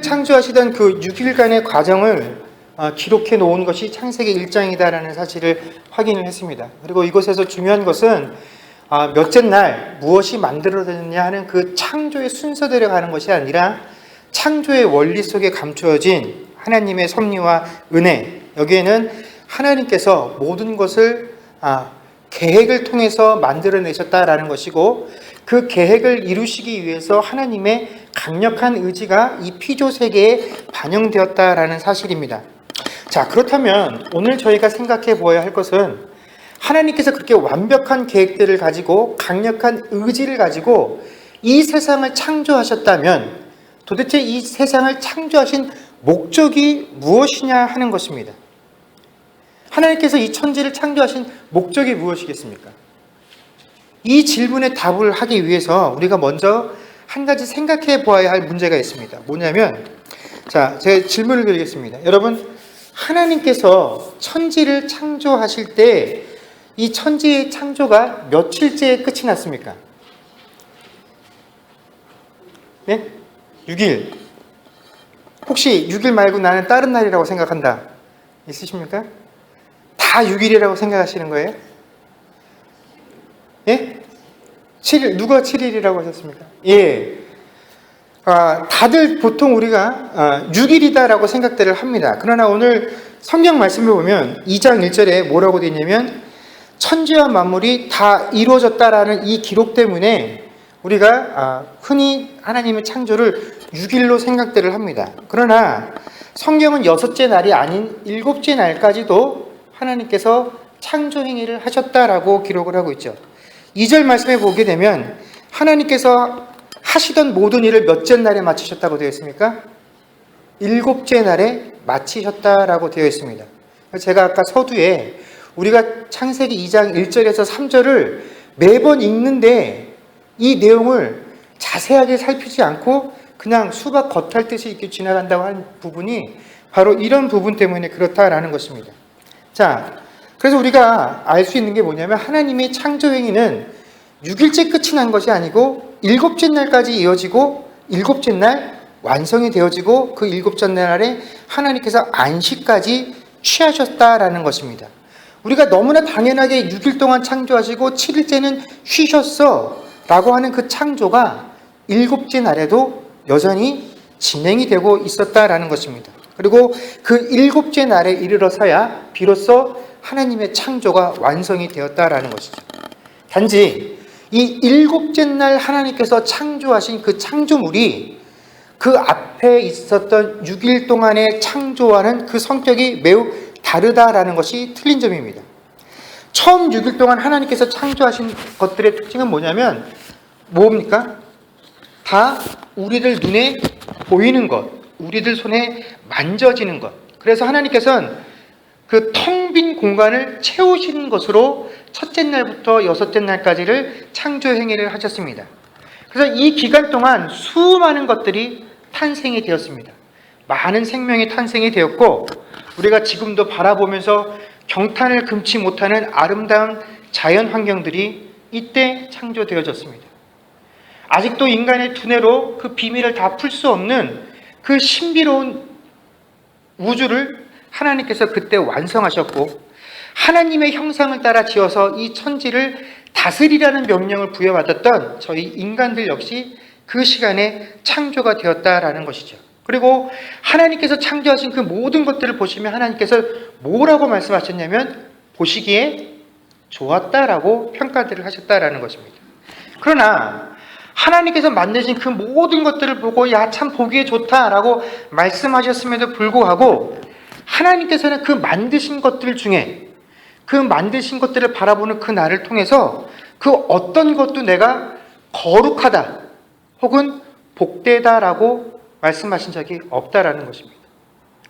창조하시던 그 6일간의 과정을 기록해 놓은 것이 창세기 1장이다라는 사실을 확인을 했습니다. 그리고 이곳에서 중요한 것은 몇째 날 무엇이 만들어졌느냐 하는 그 창조의 순서대로 가는 것이 아니라 창조의 원리 속에 감추어진 하나님의 섭리와 은혜, 여기에는 하나님께서 모든 것을 계획을 통해서 만들어내셨다라는 것이고, 그 계획을 이루시기 위해서 하나님의 강력한 의지가 이 피조 세계에 반영되었다라는 사실입니다. 자, 그렇다면 오늘 저희가 생각해 보아야 할 것은, 하나님께서 그렇게 완벽한 계획들을 가지고 강력한 의지를 가지고 이 세상을 창조하셨다면 도대체 이 세상을 창조하신 목적이 무엇이냐 하는 것입니다. 하나님께서 이 천지를 창조하신 목적이 무엇이겠습니까? 이 질문에 답을 하기 위해서 우리가 먼저 한 가지 생각해 보아야 할 문제가 있습니다. 뭐냐면, 자, 제가 질문을 드리겠습니다. 여러분, 하나님께서 천지를 창조하실 때 이 천지의 창조가 며칠째에 끝이 났습니까? 네? 6일. 혹시 6일 말고 나는 다른 날이라고 생각한다, 있으십니까? 다 6일이라고 생각하시는 거예요? 예? 7일, 누가 7일이라고 하셨습니까? 예. 다들 보통 우리가 6일이다라고 생각들을 합니다. 그러나 오늘 성경 말씀을 보면 2장 1절에 뭐라고 되어 있냐면, 천지와 만물이 다 이루어졌다라는 이 기록 때문에 우리가 흔히 하나님의 창조를 6일로 생각들을 합니다. 그러나 성경은 6째 날이 아닌 7째 날까지도 하나님께서 창조 행위를 하셨다라고 기록을 하고 있죠. 2절 말씀에 보게 되면 하나님께서 하시던 모든 일을 몇째 날에 마치셨다고 되어 있습니까? 7째 날에 마치셨다라고 되어 있습니다. 제가 아까 서두에 우리가 창세기 2장 1절에서 3절을 매번 읽는데 이 내용을 자세하게 살피지 않고 그냥 수박 겉핥듯이 이렇게 지나간다고 하는 부분이 바로 이런 부분 때문에 그렇다라는 것입니다. 자, 그래서 우리가 알 수 있는 게 뭐냐면, 하나님의 창조 행위는 6일째 끝이 난 것이 아니고 7째 날까지 이어지고 7째 날 완성이 되어지고 그 7째 날에 하나님께서 안식까지 취하셨다라는 것입니다. 우리가 너무나 당연하게 6일 동안 창조하시고 7일째는 쉬셨어 라고 하는 그 창조가 7째 날에도 여전히 진행이 되고 있었다라는 것입니다. 그리고 그 7째 날에 이르러서야 비로소 하나님의 창조가 완성이 되었다라는 것이죠. 단지 이 7째 날 하나님께서 창조하신 그 창조물이 그 앞에 있었던 6일 동안의 창조와는 그 성격이 매우 다르다라는 것이 틀린 점입니다. 처음 6일 동안 하나님께서 창조하신 것들의 특징은 뭐냐면, 뭡니까? 다 우리들 눈에 보이는 것, 우리들 손에 만져지는 것. 그래서 하나님께서는 그 텅 빈 공간을 채우시는 것으로 첫째 날부터 6째 날까지를 창조 행위를 하셨습니다. 그래서 이 기간 동안 수많은 것들이 탄생이 되었습니다. 많은 생명이 탄생이 되었고, 우리가 지금도 바라보면서 경탄을 금치 못하는 아름다운 자연 환경들이 이때 창조되어졌습니다. 아직도 인간의 두뇌로 그 비밀을 다 풀 수 없는 그 신비로운 우주를 하나님께서 그때 완성하셨고, 하나님의 형상을 따라 지어서 이 천지를 다스리라는 명령을 부여받았던 저희 인간들 역시 그 시간에 창조가 되었다라는 것이죠. 그리고 하나님께서 창조하신 그 모든 것들을 보시면 하나님께서 뭐라고 말씀하셨냐면, 보시기에 좋았다라고 평가들을 하셨다라는 것입니다. 그러나 하나님께서 만드신 그 모든 것들을 보고 야, 참 보기에 좋다라고 말씀하셨음에도 불구하고, 하나님께서는 그 만드신 것들 중에 그 만드신 것들을 바라보는 그 나를 통해서 그 어떤 것도 내가 거룩하다 혹은 복되다라고 말씀하신 적이 없다라는 것입니다.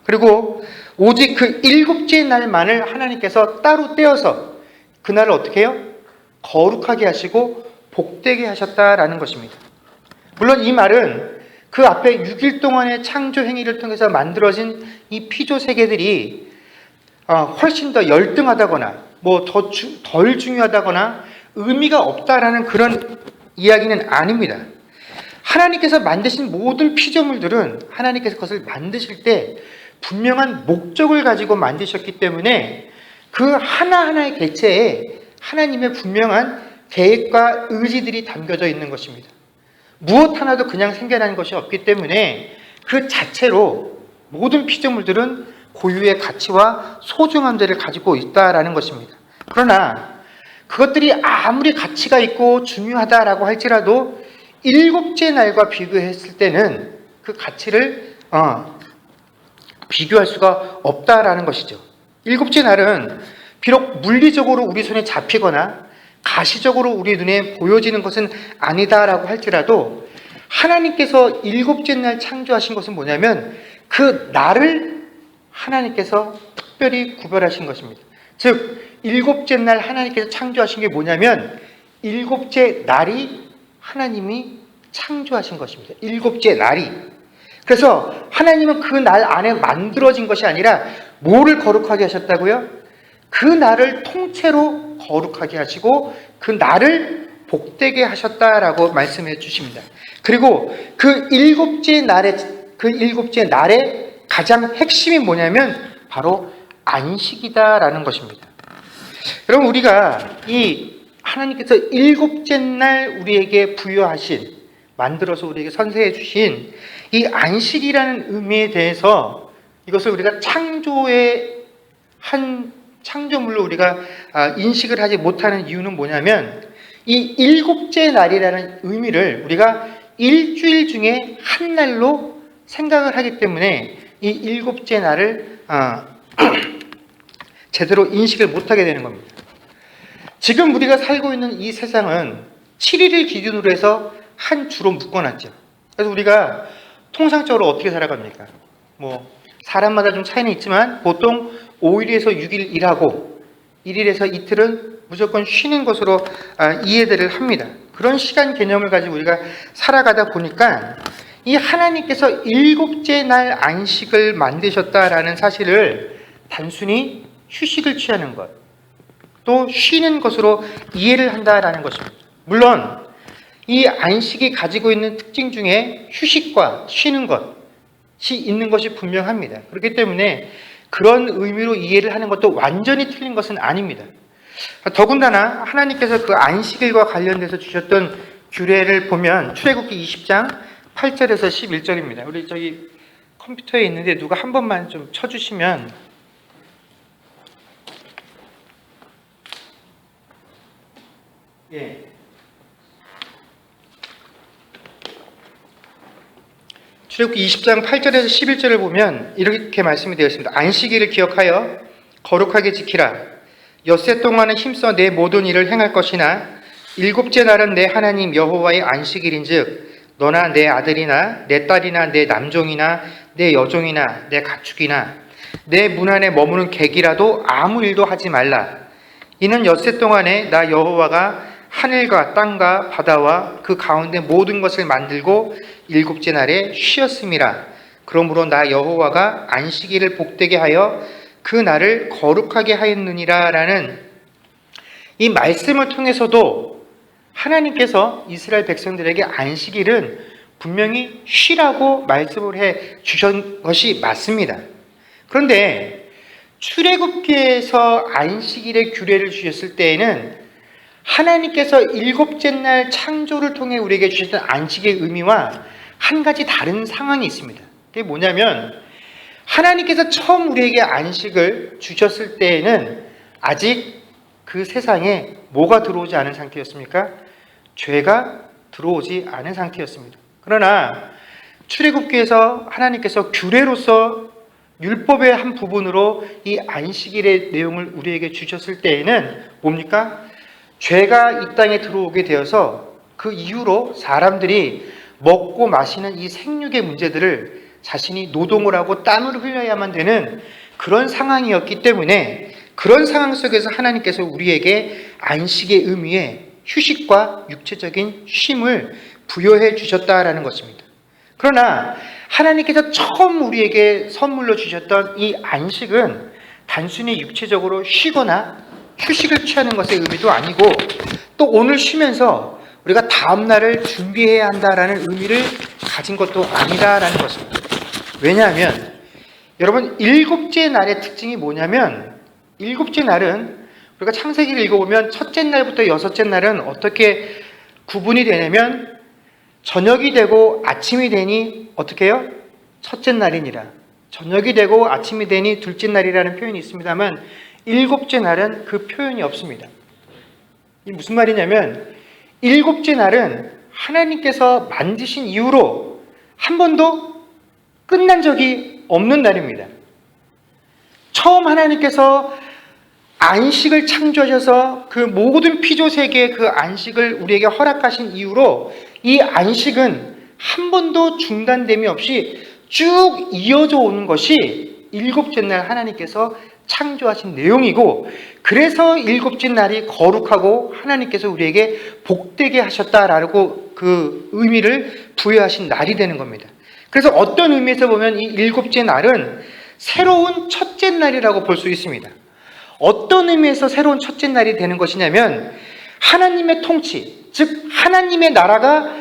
그리고 오직 그 7째 날만을 하나님께서 따로 떼어서 그날을 어떻게 해요? 거룩하게 하시고 복되게 하셨다라는 것입니다. 물론 이 말은 그 앞에 6일 동안의 창조 행위를 통해서 만들어진 이 피조 세계들이 훨씬 더 열등하다거나 뭐 덜 중요하다거나 의미가 없다라는 그런 이야기는 아닙니다. 하나님께서 만드신 모든 피조물들은 하나님께서 그것을 만드실 때 분명한 목적을 가지고 만드셨기 때문에 그 하나하나의 개체에 하나님의 분명한 계획과 의지들이 담겨져 있는 것입니다. 무엇 하나도 그냥 생겨나는 것이 없기 때문에 그 자체로 모든 피조물들은 고유의 가치와 소중함들을 가지고 있다라는 것입니다. 그러나 그것들이 아무리 가치가 있고 중요하다라고 할지라도 일곱째 날과 비교했을 때는 그 가치를 비교할 수가 없다라는 것이죠. 일곱째 날은 비록 물리적으로 우리 손에 잡히거나 가시적으로 우리 눈에 보여지는 것은 아니다라고 할지라도 하나님께서 일곱째 날 창조하신 것은 뭐냐면 그 날을 하나님께서 특별히 구별하신 것입니다. 즉 일곱째 날 하나님께서 창조하신 게 뭐냐면 일곱째 날이 하나님이 창조하신 것입니다. 일곱째 날이. 그래서 하나님은 그 날 안에 만들어진 것이 아니라 뭐를 거룩하게 하셨다고요? 그 날을 통째로 거룩하게 하시고 그 날을 복되게 하셨다라고 말씀해 주십니다. 그리고 그 일곱째 날의 가장 핵심이 뭐냐면 바로 안식이다라는 것입니다. 여러분, 우리가 이 하나님께서 일곱째 날 우리에게 부여하신, 만들어서 우리에게 선사해 주신 이 안식이라는 의미에 대해서 이것을 우리가 창조의 한 창조물로 우리가 인식을 하지 못하는 이유는 뭐냐면 이 일곱째 날이라는 의미를 우리가 일주일 중에 한 날로 생각을 하기 때문에 이 일곱째 날을 제대로 인식을 못하게 되는 겁니다. 지금 우리가 살고 있는 이 세상은 7일을 기준으로 해서 한 주로 묶어놨죠. 그래서 우리가 통상적으로 어떻게 살아갑니까? 사람마다 좀 차이는 있지만 보통 5일에서 6일 일하고 1일에서 이틀은 무조건 쉬는 것으로 이해들을 합니다. 그런 시간 개념을 가지고 우리가 살아가다 보니까 이 하나님께서 일곱째 날 안식을 만드셨다라는 사실을 단순히 휴식을 취하는 것, 또 쉬는 것으로 이해를 한다라는 것입니다. 물론 이 안식이 가지고 있는 특징 중에 휴식과 쉬는 것이 있는 것이 분명합니다. 그렇기 때문에 그런 의미로 이해를 하는 것도 완전히 틀린 것은 아닙니다. 더군다나 하나님께서 그 안식일과 관련돼서 주셨던 규례를 보면 출애굽기 20장 8절에서 11절입니다. 우리 저기 컴퓨터에 있는데 누가 한 번만 좀 쳐주시면. 예. 출애굽기 20장 8절에서 11절을 보면 이렇게 말씀이 되어 있습니다. 안식일을 기억하여 거룩하게 지키라. 엿새 동안은 힘써 내 모든 일을 행할 것이나 일곱째 날은 내 하나님 여호와의 안식일인즉 너나 내 아들이나 내 딸이나 내 남종이나 내 여종이나 내 가축이나 내 문 안에 머무는 객이라도 아무 일도 하지 말라. 이는 엿새 동안에 나 여호와가 하늘과 땅과 바다와 그 가운데 모든 것을 만들고 일곱째 날에 쉬었음이라. 그러므로 나 여호와가 안식일을 복되게 하여 그 날을 거룩하게 하였느니라 라는 이 말씀을 통해서도 하나님께서 이스라엘 백성들에게 안식일은 분명히 쉬라고 말씀을 해 주신 것이 맞습니다. 그런데 출애굽기에서 안식일의 규례를 주셨을 때에는 하나님께서 일곱째 날 창조를 통해 우리에게 주셨던 안식의 의미와 한 가지 다른 상황이 있습니다. 그게 뭐냐면 하나님께서 처음 우리에게 안식을 주셨을 때에는 아직 그 세상에 뭐가 들어오지 않은 상태였습니까? 죄가 들어오지 않은 상태였습니다. 그러나 출애굽기에서 하나님께서 규례로서 율법의 한 부분으로 이 안식일의 내용을 우리에게 주셨을 때에는 뭡니까? 죄가 이 땅에 들어오게 되어서 그 이후로 사람들이 먹고 마시는 이 생육의 문제들을 자신이 노동을 하고 땀을 흘려야만 되는 그런 상황이었기 때문에 그런 상황 속에서 하나님께서 우리에게 안식의 의미에 휴식과 육체적인 쉼을 부여해 주셨다라는 것입니다. 그러나 하나님께서 처음 우리에게 선물로 주셨던 이 안식은 단순히 육체적으로 쉬거나 휴식을 취하는 것의 의미도 아니고 또 오늘 쉬면서 우리가 다음 날을 준비해야 한다라는 의미를 가진 것도 아니다라는 것입니다. 왜냐하면 여러분, 일곱째 날의 특징이 뭐냐면, 일곱째 날은 우리가 창세기를 읽어보면 첫째 날부터 여섯째 날은 어떻게 구분이 되냐면, 저녁이 되고 아침이 되니 어떻게 해요? 첫째 날이니라. 저녁이 되고 아침이 되니 둘째 날이라는 표현이 있습니다만, 일곱째 날은 그 표현이 없습니다. 이게 무슨 말이냐면, 일곱째 날은 하나님께서 만드신 이후로 한 번도 끝난 적이 없는 날입니다. 처음 하나님께서 안식을 창조하셔서 그 모든 피조세계의 그 안식을 우리에게 허락하신 이후로 이 안식은 한 번도 중단됨이 없이 쭉 이어져 오는 것이 일곱째 날 하나님께서 창조하신 내용이고, 그래서 일곱째 날이 거룩하고 하나님께서 우리에게 복되게 하셨다라고 그 의미를 부여하신 날이 되는 겁니다. 그래서 어떤 의미에서 보면 이 일곱째 날은 새로운 첫째 날이라고 볼 수 있습니다. 어떤 의미에서 새로운 첫째 날이 되는 것이냐면, 하나님의 통치, 즉 하나님의 나라가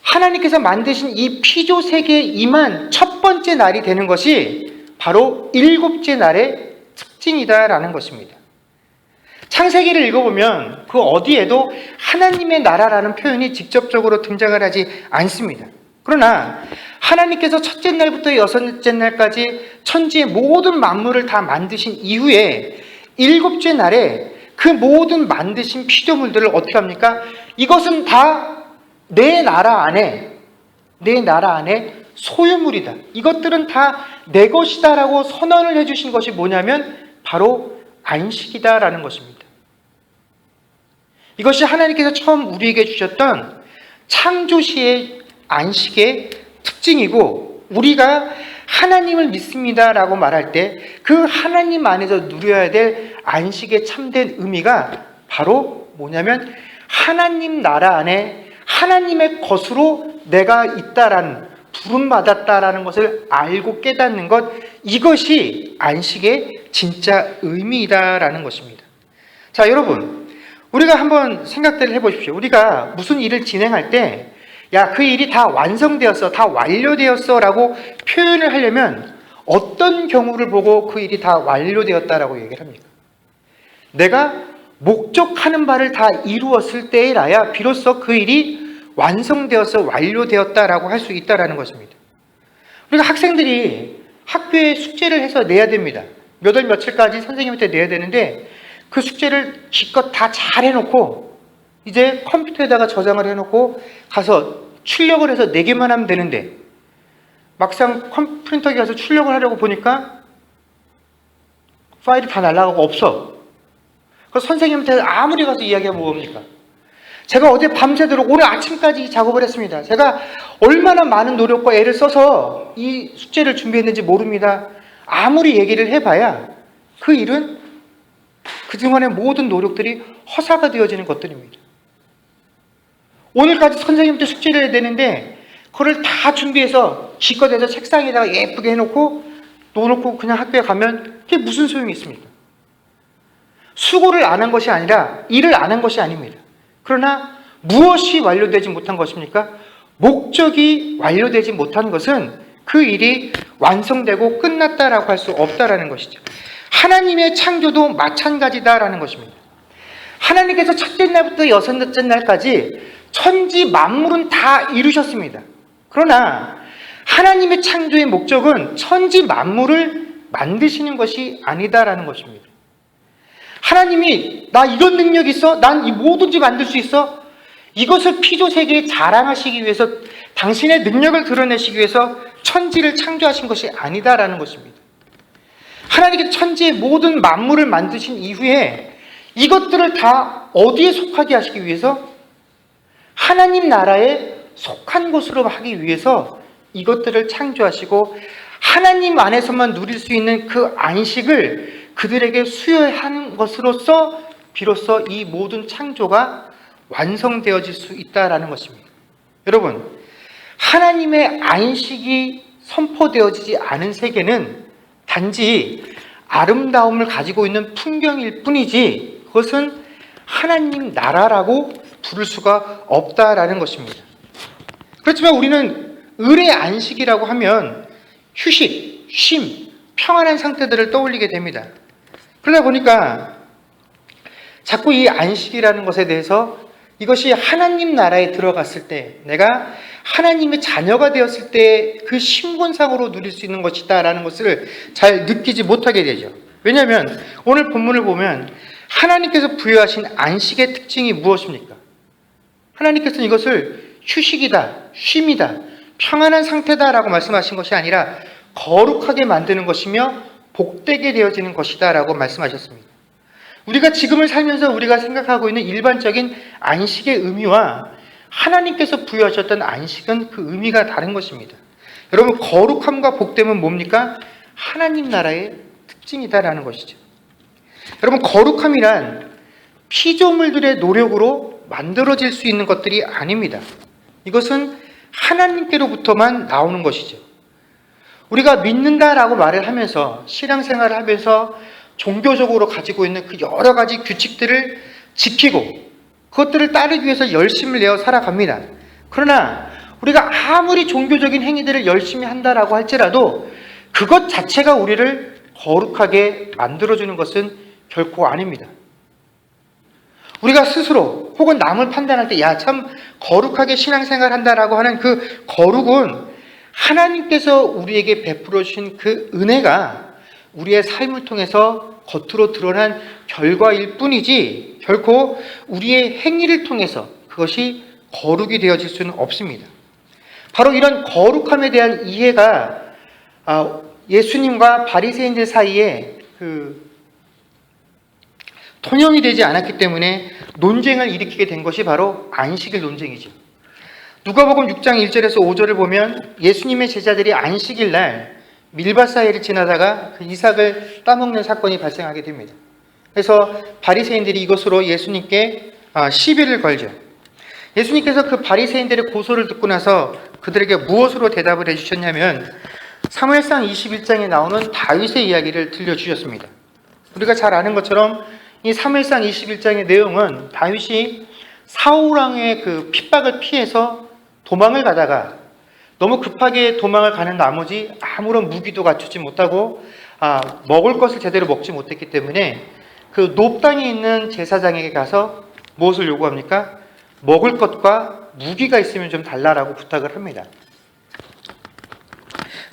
하나님께서 만드신 이 피조 세계에 임한 첫 번째 날이 되는 것이 바로 일곱째 날의 특징이다라는 것입니다. 창세기를 읽어보면 그 어디에도 하나님의 나라라는 표현이 직접적으로 등장을 하지 않습니다. 그러나 하나님께서 첫째 날부터 여섯째 날까지 천지의 모든 만물을 다 만드신 이후에 일곱째 날에 그 모든 만드신 피조물들을 어떻게 합니까? 이것은 다 내 나라 안에 소유물이다. 이것들은 다 내 것이다라고 선언을 해주신 것이 뭐냐면 바로 안식이다라는 것입니다. 이것이 하나님께서 처음 우리에게 주셨던 창조시의 안식의 특징이고, 우리가 하나님을 믿습니다라고 말할 때 그 하나님 안에서 누려야 될 안식의 참된 의미가 바로 뭐냐면 하나님 나라 안에 하나님의 것으로 내가 있다라는, 부름받았다라는 것을 알고 깨닫는 것, 이것이 안식의 진짜 의미이다라는 것입니다. 자, 여러분, 우리가 한번 생각들을 해보십시오. 우리가 무슨 일을 진행할 때 야, 그 일이 다 완성되었어, 다 완료되었어 라고 표현을 하려면 어떤 경우를 보고 그 일이 다 완료되었다라고 얘기를 합니까? 내가 목적하는 바를 다 이루었을 때에라야 비로소 그 일이 완성되어서 완료되었다라고 할 수 있다라는 것입니다. 우리가 학생들이 학교에 숙제를 해서 내야 됩니다. 몇 월 며칠까지 선생님한테 내야 되는데 그 숙제를 기껏 다 잘 해놓고 이제 컴퓨터에다가 저장을 해놓고 가서 출력을 해서 내기만 하면 되는데, 막상 프린터기에 가서 출력을 하려고 보니까 파일이 다 날아가고 없어. 그래서 선생님한테 아무리 가서 이야기하면 뭡니까? 제가 어제 밤새도록 오늘 아침까지 작업을 했습니다. 제가 얼마나 많은 노력과 애를 써서 이 숙제를 준비했는지 모릅니다. 아무리 얘기를 해봐야 그 일은 그동안의 모든 노력들이 허사가 되어지는 것들입니다. 오늘까지 선생님한테 숙제를 해야 되는데 그걸 다 준비해서 기껏 해서 책상에다가 예쁘게 해놓고 놓고 그냥 학교에 가면 그게 무슨 소용이 있습니까? 수고를 안 한 것이 아니라 일을 안 한 것이 아닙니다. 그러나 무엇이 완료되지 못한 것입니까? 목적이 완료되지 못한 것은 그 일이 완성되고 끝났다라고 할 수 없다라는 것이죠. 하나님의 창조도 마찬가지다라는 것입니다. 하나님께서 첫째 날부터 여섯째 날까지 천지 만물은 다 이루셨습니다. 그러나 하나님의 창조의 목적은 천지 만물을 만드시는 것이 아니다라는 것입니다. 하나님이 나 이런 능력이 있어? 난 이 뭐든지 만들 수 있어? 이것을 피조세계에 자랑하시기 위해서, 당신의 능력을 드러내시기 위해서 천지를 창조하신 것이 아니다라는 것입니다. 하나님께서 천지의 모든 만물을 만드신 이후에 이것들을 다 어디에 속하게 하시기 위해서? 하나님 나라에 속한 것으로 하기 위해서 이것들을 창조하시고, 하나님 안에서만 누릴 수 있는 그 안식을 그들에게 수여하는 것으로서 비로소 이 모든 창조가 완성되어질 수 있다라는 것입니다. 여러분, 하나님의 안식이 선포되어지지 않은 세계는 단지 아름다움을 가지고 있는 풍경일 뿐이지 그것은 하나님 나라라고 부를 수가 없다라는 것입니다. 그렇지만 우리는 을의 안식이라고 하면 휴식, 쉼, 평안한 상태들을 떠올리게 됩니다. 그러다 보니까 자꾸 이 안식이라는 것에 대해서 이것이 하나님 나라에 들어갔을 때, 내가 하나님의 자녀가 되었을 때 그 신분상으로 누릴 수 있는 것이다 라는 것을 잘 느끼지 못하게 되죠. 왜냐하면 오늘 본문을 보면 하나님께서 부여하신 안식의 특징이 무엇입니까? 하나님께서는 이것을 휴식이다, 쉼이다, 평안한 상태다라고 말씀하신 것이 아니라 거룩하게 만드는 것이며 복되게 되어지는 것이다 라고 말씀하셨습니다. 우리가 지금을 살면서 우리가 생각하고 있는 일반적인 안식의 의미와 하나님께서 부여하셨던 안식은 그 의미가 다른 것입니다. 여러분, 거룩함과 복됨은 뭡니까? 하나님 나라의 특징이다라는 것이죠. 여러분, 거룩함이란 피조물들의 노력으로 만들어질 수 있는 것들이 아닙니다. 이것은 하나님께로부터만 나오는 것이죠. 우리가 믿는다라고 말을 하면서 신앙생활을 하면서 종교적으로 가지고 있는 그 여러 가지 규칙들을 지키고 그것들을 따르기 위해서 열심을 내어 살아갑니다. 그러나 우리가 아무리 종교적인 행위들을 열심히 한다라고 할지라도 그것 자체가 우리를 거룩하게 만들어주는 것은 결코 아닙니다. 우리가 스스로 혹은 남을 판단할 때 야, 참 거룩하게 신앙생활 한다라고 하는 그 거룩은 하나님께서 우리에게 베풀어 주신 그 은혜가 우리의 삶을 통해서 겉으로 드러난 결과일 뿐이지 결코 우리의 행위를 통해서 그것이 거룩이 되어질 수는 없습니다. 바로 이런 거룩함에 대한 이해가 예수님과 바리새인들 사이에 통용이 되지 않았기 때문에 논쟁을 일으키게 된 것이 바로 안식일 논쟁이죠. 누가복음 6장 1절에서 5절을 보면 예수님의 제자들이 안식일 날 밀밭 사이를 지나다가 그 이삭을 따먹는 사건이 발생하게 됩니다. 그래서 바리새인들이 이것으로 예수님께 시비를 걸죠. 예수님께서 그 바리새인들의 고소를 듣고 나서 그들에게 무엇으로 대답을 해주셨냐면 사무엘상 21장에 나오는 다윗의 이야기를 들려주셨습니다. 우리가 잘 아는 것처럼 이 사무엘상 21장의 내용은 다윗이 사울 왕의 그 핍박을 피해서 도망을 가다가 너무 급하게 도망을 가는 나머지 아무런 무기도 갖추지 못하고 먹을 것을 제대로 먹지 못했기 때문에 그 높당에 있는 제사장에게 가서 무엇을 요구합니까? 먹을 것과 무기가 있으면 좀 달라라고 부탁을 합니다.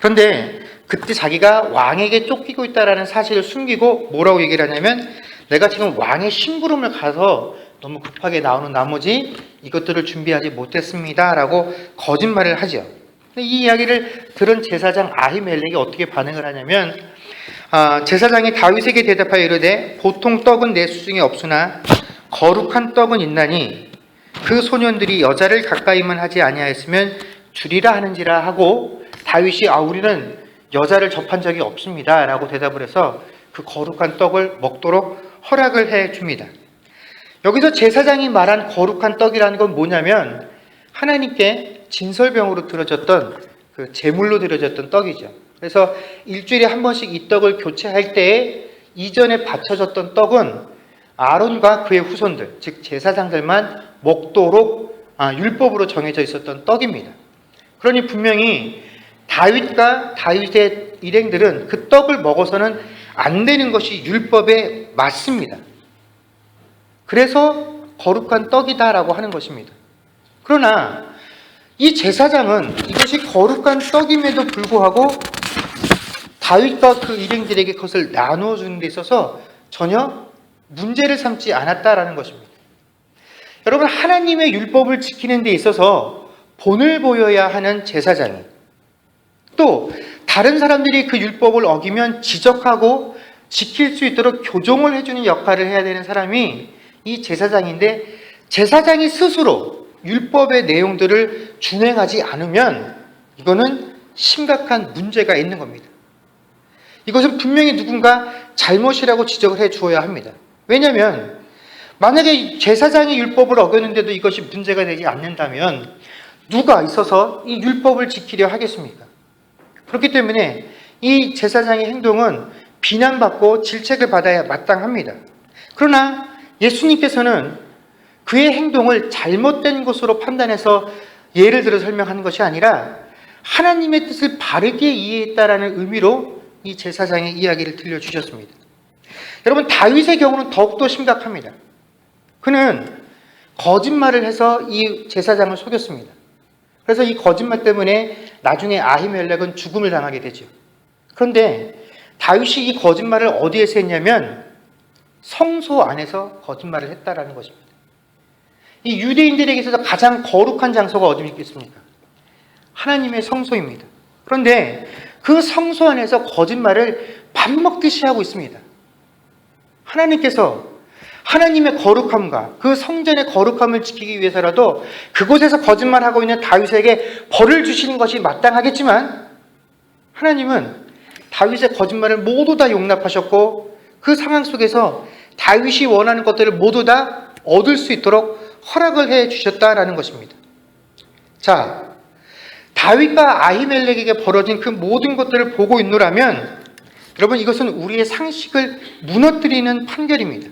그런데 그때 자기가 왕에게 쫓기고 있다는 사실을 숨기고 뭐라고 얘기를 하냐면 내가 지금 왕의 심부름을 가서 너무 급하게 나오는 나머지 이것들을 준비하지 못했습니다 라고 거짓말을 하죠. 이 이야기를 들은 제사장 아히멜렉이 어떻게 반응을 하냐면 제사장이 다윗에게 대답하여 이르되 보통 떡은 내 수중에 없으나 거룩한 떡은 있나니 그 소년들이 여자를 가까이만 하지 아니하였으면 주리라 하는지라 하고 다윗이 우리는 여자를 접한 적이 없습니다 라고 대답을 해서 그 거룩한 떡을 먹도록 허락을 해 줍니다. 여기서 제사장이 말한 거룩한 떡이라는 건 뭐냐면 하나님께 진설병으로 드려졌던 그 제물로 드려졌던 떡이죠. 그래서 일주일에 한 번씩 이 떡을 교체할 때에 이전에 바쳐졌던 떡은 아론과 그의 후손들, 즉 제사장들만 먹도록 율법으로 정해져 있었던 떡입니다. 그러니 분명히 다윗과 다윗의 일행들은 그 떡을 먹어서는 안 되는 것이 율법에 맞습니다. 그래서 거룩한 떡이다라고 하는 것입니다. 그러나 이 제사장은 이것이 거룩한 떡임에도 불구하고 다윗과 그 일행들에게 그것을 나누어 주는 데 있어서 전혀 문제를 삼지 않았다라는 것입니다. 여러분, 하나님의 율법을 지키는 데 있어서 본을 보여야 하는 제사장이 또 다른 사람들이 그 율법을 어기면 지적하고 지킬 수 있도록 교정을 해주는 역할을 해야 되는 사람이 이 제사장인데 제사장이 스스로 율법의 내용들을 준행하지 않으면 이거는 심각한 문제가 있는 겁니다. 이것은 분명히 누군가 잘못이라고 지적을 해 주어야 합니다. 왜냐하면 만약에 제사장이 율법을 어겼는데도 이것이 문제가 되지 않는다면 누가 있어서 이 율법을 지키려 하겠습니까? 그렇기 때문에 이 제사장의 행동은 비난받고 질책을 받아야 마땅합니다. 그러나 예수님께서는 그의 행동을 잘못된 것으로 판단해서 예를 들어 설명하는 것이 아니라 하나님의 뜻을 바르게 이해했다라는 의미로 이 제사장의 이야기를 들려주셨습니다. 여러분, 다윗의 경우는 더욱더 심각합니다. 그는 거짓말을 해서 이 제사장을 속였습니다. 그래서 이 거짓말 때문에 나중에 아히멜렉은 죽음을 당하게 되죠. 그런데 다윗이 이 거짓말을 어디에서 했냐면 성소 안에서 거짓말을 했다라는 것입니다. 이 유대인들에게 있어서 가장 거룩한 장소가 어디 있겠습니까? 하나님의 성소입니다. 그런데 그 성소 안에서 거짓말을 밥 먹듯이 하고 있습니다. 하나님께서 하나님의 거룩함과 그 성전의 거룩함을 지키기 위해서라도 그곳에서 거짓말하고 있는 다윗에게 벌을 주시는 것이 마땅하겠지만 하나님은 다윗의 거짓말을 모두 다 용납하셨고 그 상황 속에서 다윗이 원하는 것들을 모두 다 얻을 수 있도록 허락을 해 주셨다라는 것입니다. 자, 다윗과 아히멜렉에게 벌어진 그 모든 것들을 보고 있노라면 여러분, 이것은 우리의 상식을 무너뜨리는 판결입니다.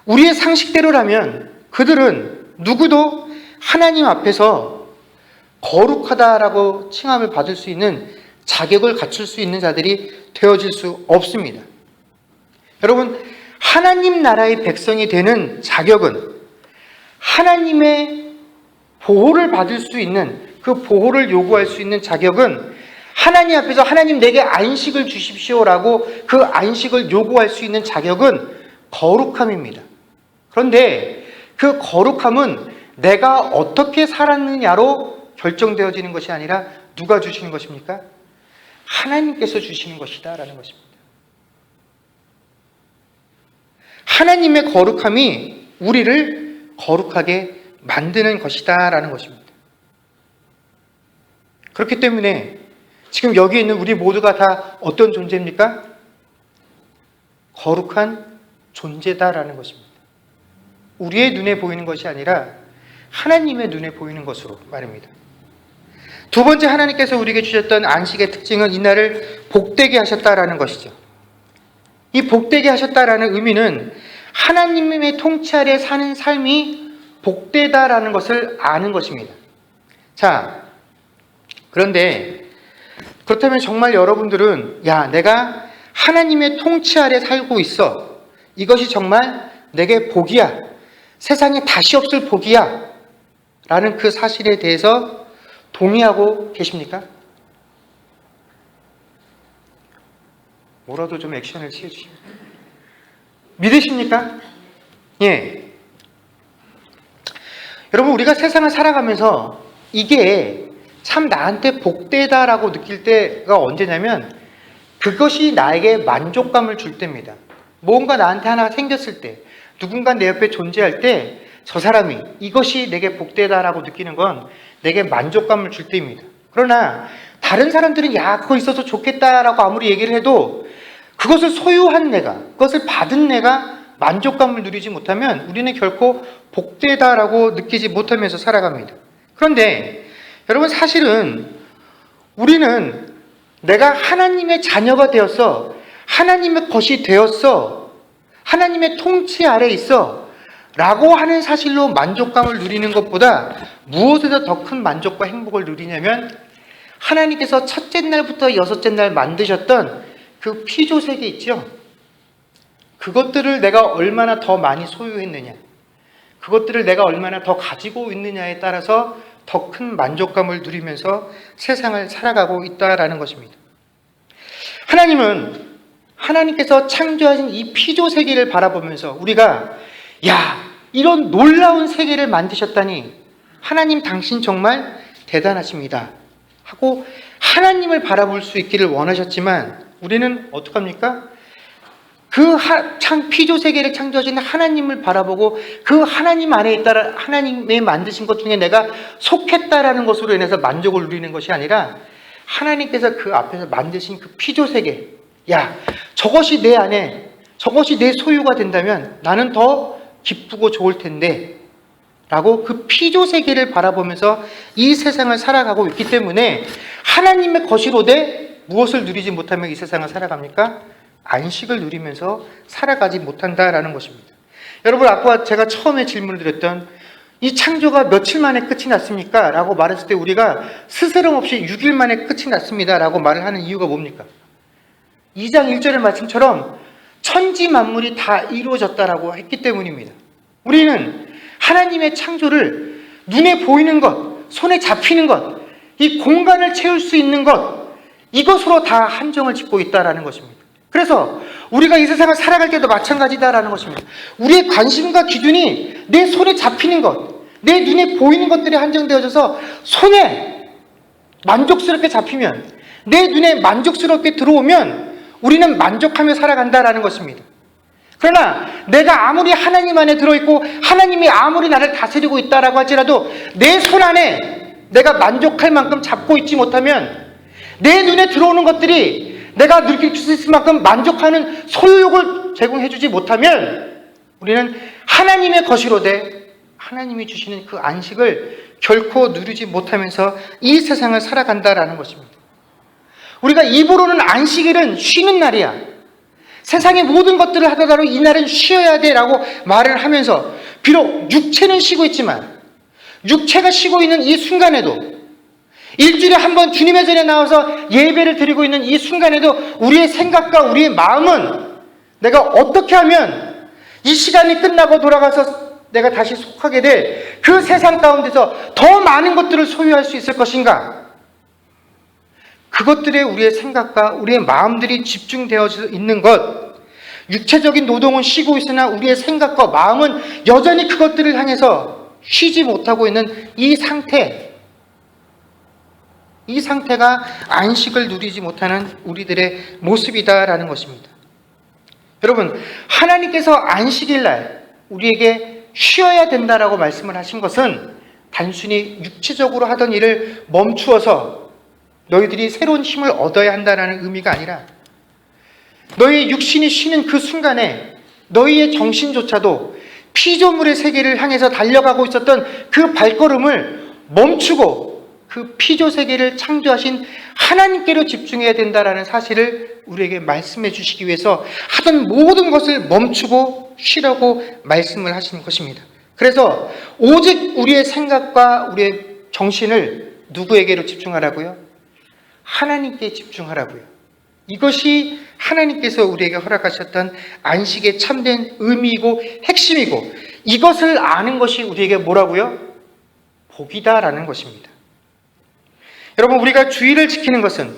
우리의 상식대로라면 그들은 누구도 하나님 앞에서 거룩하다라고 칭함을 받을 수 있는 자격을 갖출 수 있는 자들이 되어질 수 없습니다. 여러분, 하나님 나라의 백성이 되는 자격은 하나님의 보호를 받을 수 있는, 그 보호를 요구할 수 있는 자격은 하나님 앞에서 하나님 내게 안식을 주십시오라고 그 안식을 요구할 수 있는 자격은 거룩함입니다. 그런데 그 거룩함은 내가 어떻게 살았느냐로 결정되어지는 것이 아니라 누가 주시는 것입니까? 하나님께서 주시는 것이다라는 것입니다. 하나님의 거룩함이 우리를 거룩하게 만드는 것이다라는 것입니다. 그렇기 때문에 지금 여기 있는 우리 모두가 다 어떤 존재입니까? 거룩한 존재다라는 것입니다. 우리의 눈에 보이는 것이 아니라 하나님의 눈에 보이는 것으로 말입니다. 두 번째, 하나님께서 우리에게 주셨던 안식의 특징은 이날을 복되게 하셨다라는 것이죠. 이 복되게 하셨다라는 의미는 하나님의 통치 아래 사는 삶이 복되다라는 것을 아는 것입니다. 자, 그런데 그렇다면 정말 여러분들은 내가 하나님의 통치 아래 살고 있어, 이것이 정말 내게 복이야, 세상에 다시 없을 복이야 라는 그 사실에 대해서 동의하고 계십니까? 뭐라도 좀 액션을 취해주시면 믿으십니까? 예. 여러분, 우리가 세상을 살아가면서 이게 참 나한테 복되다라고 느낄 때가 언제냐면 그것이 나에게 만족감을 줄 때입니다. 뭔가 나한테 하나 생겼을 때, 누군가 내 옆에 존재할 때 저 사람이, 이것이 내게 복되다라고 느끼는 건 내게 만족감을 줄 때입니다. 그러나 다른 사람들은 그거 있어서 좋겠다라고 아무리 얘기를 해도 그것을 소유한 내가, 그것을 받은 내가 만족감을 누리지 못하면 우리는 결코 복되다라고 느끼지 못하면서 살아갑니다. 그런데 여러분, 사실은 우리는 내가 하나님의 자녀가 되었어, 하나님의 것이 되었어, 하나님의 통치 아래 있어 라고 하는 사실로 만족감을 누리는 것보다 무엇에서 더 큰 만족과 행복을 누리냐면 하나님께서 첫째 날부터 여섯째 날 만드셨던 그 피조세계 있죠? 그것들을 내가 얼마나 더 많이 소유했느냐, 그것들을 내가 얼마나 더 가지고 있느냐에 따라서 더 큰 만족감을 누리면서 세상을 살아가고 있다라는 것입니다. 하나님께서 창조하신 이 피조세계를 바라보면서 우리가 이런 놀라운 세계를 만드셨다니 하나님, 당신 정말 대단하십니다 하고 하나님을 바라볼 수 있기를 원하셨지만 우리는 어떡합니까? 그 피조세계를 창조하신 하나님을 바라보고 그 하나님 안에 있다, 하나님의 만드신 것 중에 내가 속했다라는 것으로 인해서 만족을 누리는 것이 아니라 하나님께서 그 앞에서 만드신 그 피조세계, 저것이 내 안에, 저것이 내 소유가 된다면 나는 더 기쁘고 좋을 텐데 라고 그 피조세계를 바라보면서 이 세상을 살아가고 있기 때문에 하나님의 것이로되 무엇을 누리지 못하며 이 세상을 살아갑니까? 안식을 누리면서 살아가지 못한다라는 것입니다. 여러분, 아까 제가 처음에 질문을 드렸던 이 창조가 며칠 만에 끝이 났습니까? 라고 말했을 때 우리가 스스럼 없이 6일 만에 끝이 났습니다 라고 말을 하는 이유가 뭡니까? 2장 1절의 말씀처럼 천지 만물이 다 이루어졌다라고 했기 때문입니다. 우리는 하나님의 창조를 눈에 보이는 것, 손에 잡히는 것, 이 공간을 채울 수 있는 것, 이것으로 다 한정을 짓고 있다라는 것입니다. 그래서 우리가 이 세상을 살아갈 때도 마찬가지다라는 것입니다. 우리의 관심과 기준이 내 손에 잡히는 것, 내 눈에 보이는 것들이 한정되어져서 손에 만족스럽게 잡히면, 내 눈에 만족스럽게 들어오면 우리는 만족하며 살아간다라는 것입니다. 그러나 내가 아무리 하나님 안에 들어있고 하나님이 아무리 나를 다스리고 있다라고 할지라도 내 손 안에 내가 만족할 만큼 잡고 있지 못하면, 내 눈에 들어오는 것들이 내가 느낄 수 있을 만큼 만족하는 소유욕을 제공해주지 못하면 우리는 하나님의 것이로되 하나님이 주시는 그 안식을 결코 누리지 못하면서 이 세상을 살아간다라는 것입니다. 우리가 입으로는 안식일은 쉬는 날이야, 세상의 모든 것들을 하더라도 이 날은 쉬어야 돼 라고 말을 하면서 비록 육체는 쉬고 있지만, 육체가 쉬고 있는 이 순간에도, 일주일에 한 번 주님의 전에 나와서 예배를 드리고 있는 이 순간에도 우리의 생각과 우리의 마음은 내가 어떻게 하면 이 시간이 끝나고 돌아가서 내가 다시 속하게 될 그 세상 가운데서 더 많은 것들을 소유할 수 있을 것인가? 그것들에 우리의 생각과 우리의 마음들이 집중되어 있는 것, 육체적인 노동은 쉬고 있으나 우리의 생각과 마음은 여전히 그것들을 향해서 쉬지 못하고 있는 이 상태가 안식을 누리지 못하는 우리들의 모습이다라는 것입니다. 여러분, 하나님께서 안식일 날 우리에게 쉬어야 된다라고 말씀을 하신 것은 단순히 육체적으로 하던 일을 멈추어서 너희들이 새로운 힘을 얻어야 한다는 의미가 아니라, 너희의 육신이 쉬는 그 순간에 너희의 정신조차도 피조물의 세계를 향해서 달려가고 있었던 그 발걸음을 멈추고 그 피조 세계를 창조하신 하나님께로 집중해야 된다라는 사실을 우리에게 말씀해 주시기 위해서 하던 모든 것을 멈추고 쉬라고 말씀을 하시는 것입니다. 그래서 오직 우리의 생각과 우리의 정신을 누구에게로 집중하라고요? 하나님께 집중하라고요. 이것이 하나님께서 우리에게 허락하셨던 안식의 참된 의미이고 핵심이고, 이것을 아는 것이 우리에게 뭐라고요? 복이다라는 것입니다. 여러분, 우리가 주일을 지키는 것은,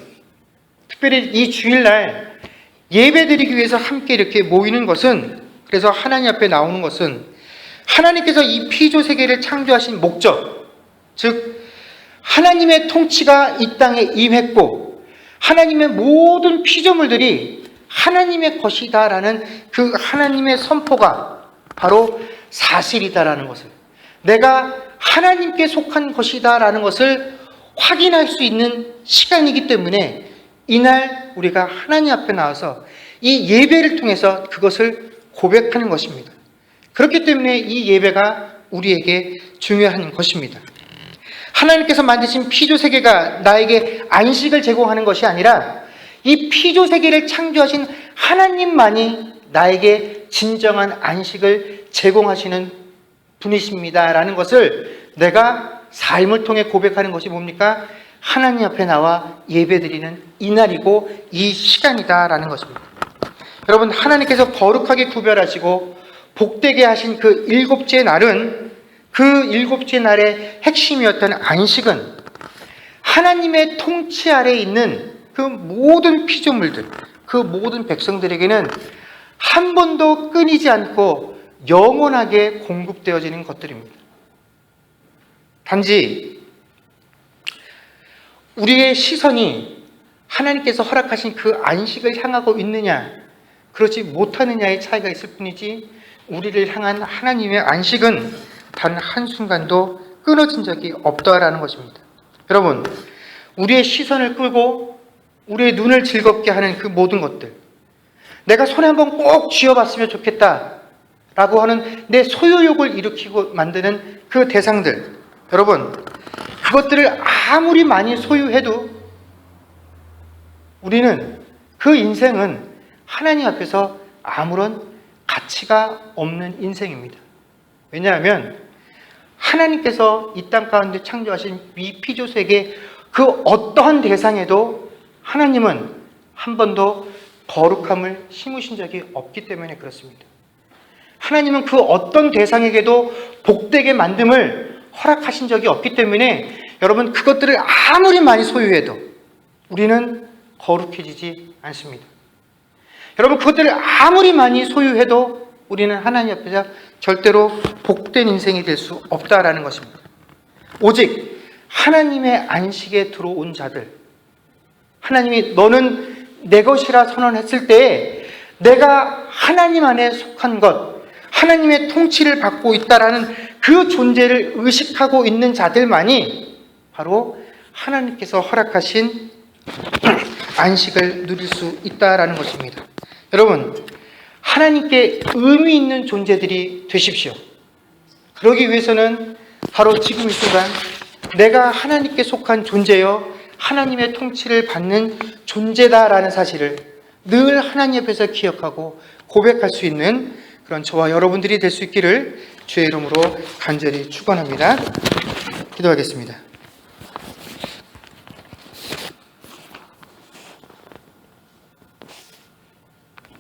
특별히 이 주일날 예배드리기 위해서 함께 이렇게 모이는 것은, 그래서 하나님 앞에 나오는 것은 하나님께서 이 피조 세계를 창조하신 목적, 즉 하나님의 통치가 이 땅에 임했고 하나님의 모든 피조물들이 하나님의 것이다라는 그 하나님의 선포가 바로 사실이다라는 것을, 내가 하나님께 속한 것이다라는 것을 확인할 수 있는 시간이기 때문에 이날 우리가 하나님 앞에 나와서 이 예배를 통해서 그것을 고백하는 것입니다. 그렇기 때문에 이 예배가 우리에게 중요한 것입니다. 하나님께서 만드신 피조 세계가 나에게 안식을 제공하는 것이 아니라 이 피조 세계를 창조하신 하나님만이 나에게 진정한 안식을 제공하시는 분이십니다라는 것을 내가 삶을 통해 고백하는 것이 뭡니까? 하나님 앞에 나와 예배드리는 이날이고 이 시간이다라는 것입니다. 여러분, 하나님께서 거룩하게 구별하시고 복되게 하신 그 일곱째 날은, 그 일곱째 날의 핵심이었던 안식은 하나님의 통치 아래에 있는 그 모든 피조물들, 그 모든 백성들에게는 한 번도 끊이지 않고 영원하게 공급되어지는 것들입니다. 단지 우리의 시선이 하나님께서 허락하신 그 안식을 향하고 있느냐, 그렇지 못하느냐의 차이가 있을 뿐이지, 우리를 향한 하나님의 안식은 단 한순간도 끊어진 적이 없다라는 것입니다. 여러분, 우리의 시선을 끌고 우리의 눈을 즐겁게 하는 그 모든 것들, 내가 손에 한번 꼭 쥐어봤으면 좋겠다라고 하는 내 소유욕을 일으키고 만드는 그 대상들, 여러분, 그것들을 아무리 많이 소유해도 우리는 그 인생은 하나님 앞에서 아무런 가치가 없는 인생입니다. 왜냐하면 하나님께서 이 땅 가운데 창조하신 미피조세계 그 어떠한 대상에도 하나님은 한 번도 거룩함을 심으신 적이 없기 때문에 그렇습니다. 하나님은 그 어떤 대상에게도 복되게 만듦을 허락하신 적이 없기 때문에 여러분, 그것들을 아무리 많이 소유해도 우리는 거룩해지지 않습니다. 여러분, 그것들을 아무리 많이 소유해도 우리는 하나님 앞에서 절대로 복된 인생이 될 수 없다라는 것입니다. 오직 하나님의 안식에 들어온 자들, 하나님이 너는 내 것이라 선언했을 때에 내가 하나님 안에 속한 것, 하나님의 통치를 받고 있다라는 그 존재를 의식하고 있는 자들만이 바로 하나님께서 허락하신 안식을 누릴 수 있다라는 것입니다. 여러분, 하나님께 의미 있는 존재들이 되십시오. 그러기 위해서는 바로 지금 이 순간 내가 하나님께 속한 존재여 하나님의 통치를 받는 존재다라는 사실을 늘 하나님 앞에서 기억하고 고백할 수 있는 그런 저와 여러분들이 될 수 있기를 주의 이름으로 간절히 축원합니다. 기도하겠습니다.